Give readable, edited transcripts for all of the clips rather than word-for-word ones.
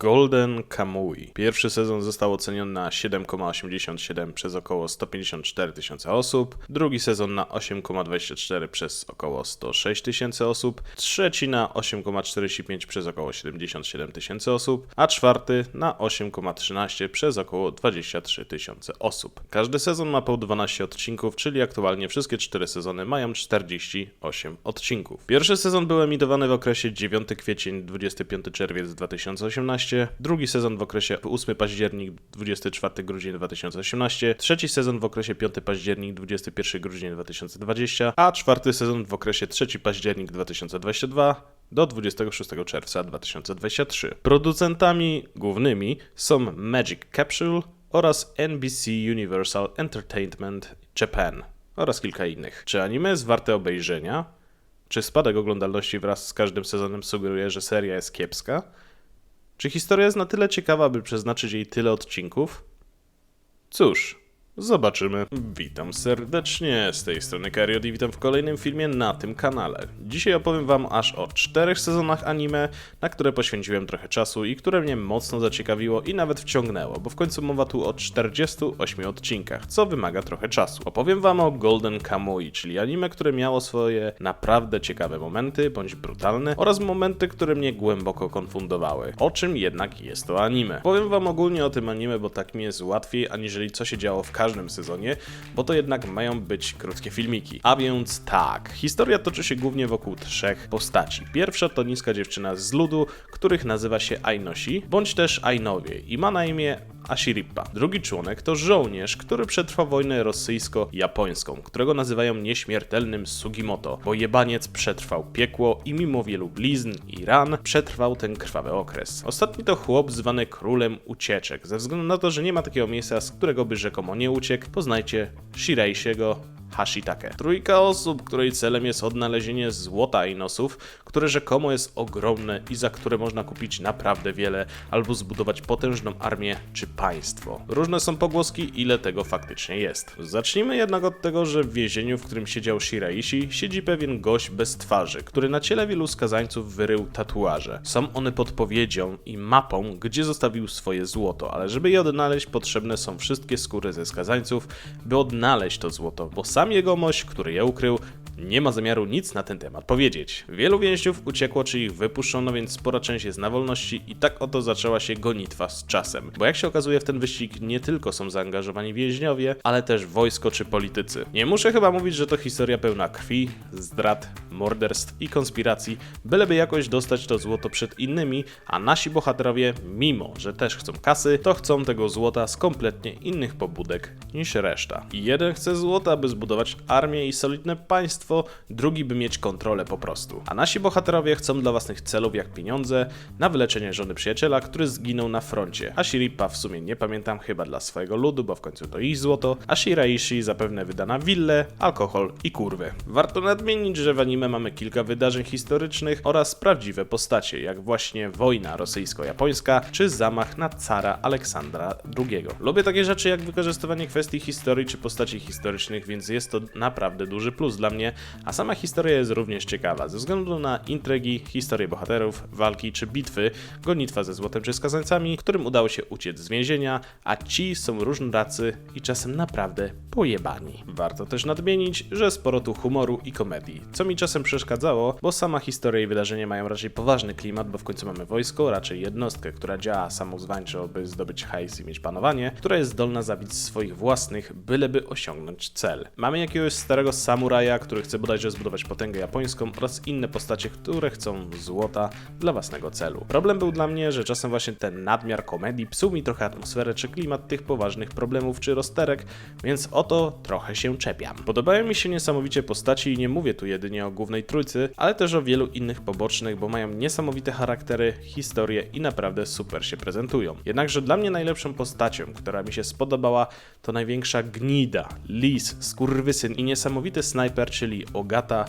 Golden Kamuy. Pierwszy sezon został oceniony na 7,87 przez około 154 tysiące osób, drugi sezon na 8,24 przez około 106 tysięcy osób, trzeci na 8,45 przez około 77 tysięcy osób, a czwarty na 8,13 przez około 23 tysiące osób. Każdy sezon ma po 12 odcinków, czyli aktualnie wszystkie 4 sezony mają 48 odcinków. Pierwszy sezon był emitowany w okresie 9 kwiecień-25 czerwiec 2018, drugi sezon w okresie 8 październik-24 grudzień 2018, trzeci sezon w okresie 5 październik-21 grudzień 2020, a czwarty sezon w okresie 3 październik 2022 do 26 czerwca 2023. Producentami głównymi są Magic Capsule oraz NBC Universal Entertainment Japan oraz kilka innych. Czy anime jest warte obejrzenia? Czy spadek oglądalności wraz z każdym sezonem sugeruje, że seria jest kiepska? Czy historia jest na tyle ciekawa, by przeznaczyć jej tyle odcinków? Cóż, zobaczymy. Witam serdecznie, z tej strony Kariot i witam w kolejnym filmie na tym kanale. Dzisiaj opowiem wam aż o 4 sezonach anime, na które poświęciłem trochę czasu i które mnie mocno zaciekawiło i nawet wciągnęło, bo w końcu mowa tu o 48 odcinkach, co wymaga trochę czasu. Opowiem wam o Golden Kamuy, czyli anime, które miało swoje naprawdę ciekawe momenty, bądź brutalne, oraz momenty, które mnie głęboko konfundowały. O czym jednak jest to anime? Powiem wam ogólnie o tym anime, bo tak mi jest łatwiej, aniżeli co się działo w każdym sezonie, bo to jednak mają być krótkie filmiki. A więc tak, historia toczy się głównie wokół 3 postaci. Pierwsza to niska dziewczyna z ludu, których nazywa się Ainoshi, bądź też Ainowie i ma na imię Ashirippa. Drugi członek to żołnierz, który przetrwa wojnę rosyjsko-japońską, którego nazywają nieśmiertelnym Sugimoto, bo jebaniec przetrwał piekło i mimo wielu blizn i ran przetrwał ten krwawy okres. Ostatni to chłop zwany królem ucieczek. Ze względu na to, że nie ma takiego miejsca, z którego by rzekomo nie uciekł, poznajcie Shiraishiego Hashitake. Trójka osób, której celem jest odnalezienie złota Ainosów, które rzekomo jest ogromne i za które można kupić naprawdę wiele albo zbudować potężną armię czy państwo. Różne są pogłoski, ile tego faktycznie jest. Zacznijmy jednak od tego, że w więzieniu, w którym siedział Shiraishi, siedzi pewien gość bez twarzy, który na ciele wielu skazańców wyrył tatuaże. Są one podpowiedzią i mapą, gdzie zostawił swoje złoto, ale żeby je odnaleźć, potrzebne są wszystkie skóry ze skazańców, by odnaleźć to złoto, bo sam jegomość, który je ukrył, nie ma zamiaru nic na ten temat powiedzieć. Wielu więźniów uciekło, czy ich wypuszczono, więc spora część jest na wolności i tak oto zaczęła się gonitwa z czasem. Bo jak się okazuje, w ten wyścig nie tylko są zaangażowani więźniowie, ale też wojsko czy politycy. Nie muszę chyba mówić, że to historia pełna krwi, zdrad, morderstw i konspiracji, byleby jakoś dostać to złoto przed innymi, a nasi bohaterowie, mimo że też chcą kasy, to chcą tego złota z kompletnie innych pobudek niż reszta. Jeden chce złota, by zbudować armię i solidne państwo, drugi by mieć kontrolę po prostu. A nasi bohaterowie chcą dla własnych celów jak pieniądze na wyleczenie żony przyjaciela, który zginął na froncie. A Shirippa w sumie nie pamiętam, chyba dla swojego ludu, bo w końcu to ich złoto, a Shiraishi zapewne wyda na willę, alkohol i kurwy. Warto nadmienić, że w anime mamy kilka wydarzeń historycznych oraz prawdziwe postacie, jak właśnie wojna rosyjsko-japońska czy zamach na cara Aleksandra II. Lubię takie rzeczy jak wykorzystywanie kwestii historii czy postaci historycznych, więc jest to naprawdę duży plus dla mnie, a sama historia jest również ciekawa, ze względu na intrygi, historię bohaterów, walki czy bitwy, gonitwa ze złotem czy skazańcami, którym udało się uciec z więzienia, a ci są różnoracy i czasem naprawdę pojebani. Warto też nadmienić, że sporo tu humoru i komedii, co mi czasem przeszkadzało, bo sama historia i wydarzenia mają raczej poważny klimat, bo w końcu mamy wojsko, raczej jednostkę, która działa samozwańczo, by zdobyć hajs i mieć panowanie, która jest zdolna zabić swoich własnych, byleby osiągnąć cel. Mamy jakiegoś starego samuraja, który chce bodajże zbudować potęgę japońską oraz inne postacie, które chcą złota dla własnego celu. Problem był dla mnie, że czasem właśnie ten nadmiar komedii psuł mi trochę atmosferę czy klimat tych poważnych problemów czy rozterek, więc o to trochę się czepiam. Podobają mi się niesamowicie postaci i nie mówię tu jedynie o głównej trójcy, ale też o wielu innych pobocznych, bo mają niesamowite charaktery, historie i naprawdę super się prezentują. Jednakże dla mnie najlepszą postacią, która mi się spodobała, to największa gnida, lis, skurwysyn i niesamowity snajper, czyli czyli Ogata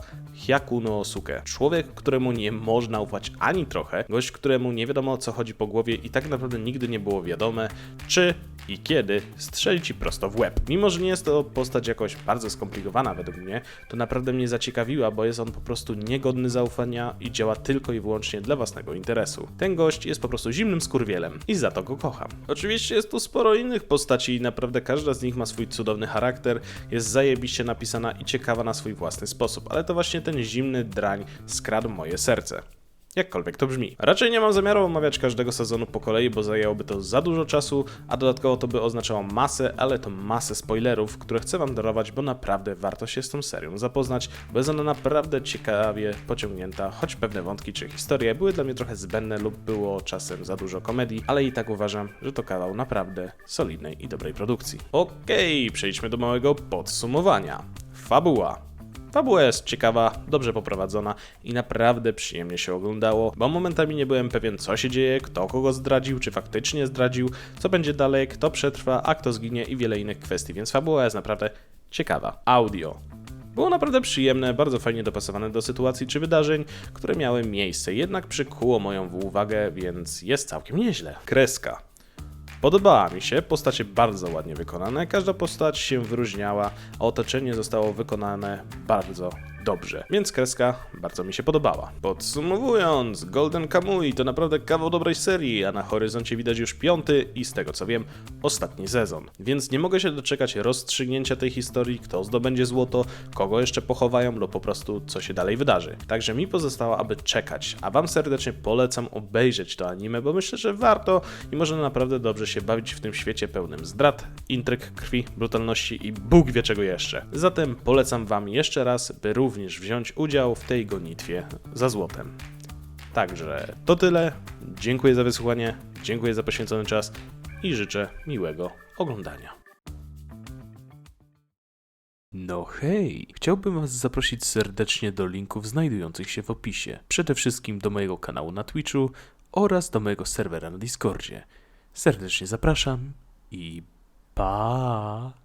Hyakunosuke. Człowiek, któremu nie można ufać ani trochę, gość, któremu nie wiadomo o co chodzi po głowie i tak naprawdę nigdy nie było wiadome, czy i kiedy strzeli ci prosto w łeb. Mimo że nie jest to postać jakoś bardzo skomplikowana według mnie, to naprawdę mnie zaciekawiła, bo jest on po prostu niegodny zaufania i działa tylko i wyłącznie dla własnego interesu. Ten gość jest po prostu zimnym skurwielem i za to go kocham. Oczywiście jest tu sporo innych postaci i naprawdę każda z nich ma swój cudowny charakter, jest zajebiście napisana i ciekawa na swój własny sposób, ale to właśnie ten zimny drań skradł moje serce. Jakkolwiek to brzmi. Raczej nie mam zamiaru omawiać każdego sezonu po kolei, bo zajęłoby to za dużo czasu, a dodatkowo to by oznaczało masę, ale to masę spoilerów, które chcę wam darować, bo naprawdę warto się z tą serią zapoznać, bo jest ona naprawdę ciekawie pociągnięta, choć pewne wątki czy historie były dla mnie trochę zbędne lub było czasem za dużo komedii, ale i tak uważam, że to kawał naprawdę solidnej i dobrej produkcji. Okej, przejdźmy do małego podsumowania. Fabuła. Fabuła jest ciekawa, dobrze poprowadzona i naprawdę przyjemnie się oglądało, bo momentami nie byłem pewien co się dzieje, kto kogo zdradził, czy faktycznie zdradził, co będzie dalej, kto przetrwa, a kto zginie i wiele innych kwestii, więc fabuła jest naprawdę ciekawa. Audio. Było naprawdę przyjemne, bardzo fajnie dopasowane do sytuacji czy wydarzeń, które miały miejsce, jednak przykuło moją uwagę, więc jest całkiem nieźle. Kreska. Podobała mi się, postacie bardzo ładnie wykonane, każda postać się wyróżniała, a otoczenie zostało wykonane bardzo dobrze, więc kreska bardzo mi się podobała. Podsumowując, Golden Kamuy to naprawdę kawał dobrej serii, a na horyzoncie widać już 5. i z tego co wiem, ostatni sezon. Więc nie mogę się doczekać rozstrzygnięcia tej historii, kto zdobędzie złoto, kogo jeszcze pochowają lub po prostu co się dalej wydarzy. Także mi pozostało, aby czekać, a wam serdecznie polecam obejrzeć to anime, bo myślę, że warto i można naprawdę dobrze się bawić w tym świecie pełnym zdrad, intryg, krwi, brutalności i Bóg wie czego jeszcze. Zatem polecam wam jeszcze raz, by również wziąć udział w tej gonitwie za złotem. Także to tyle. Dziękuję za wysłuchanie, dziękuję za poświęcony czas i życzę miłego oglądania. No hej, chciałbym was zaprosić serdecznie do linków znajdujących się w opisie. Przede wszystkim do mojego kanału na Twitchu oraz do mojego serwera na Discordzie. Serdecznie zapraszam i pa!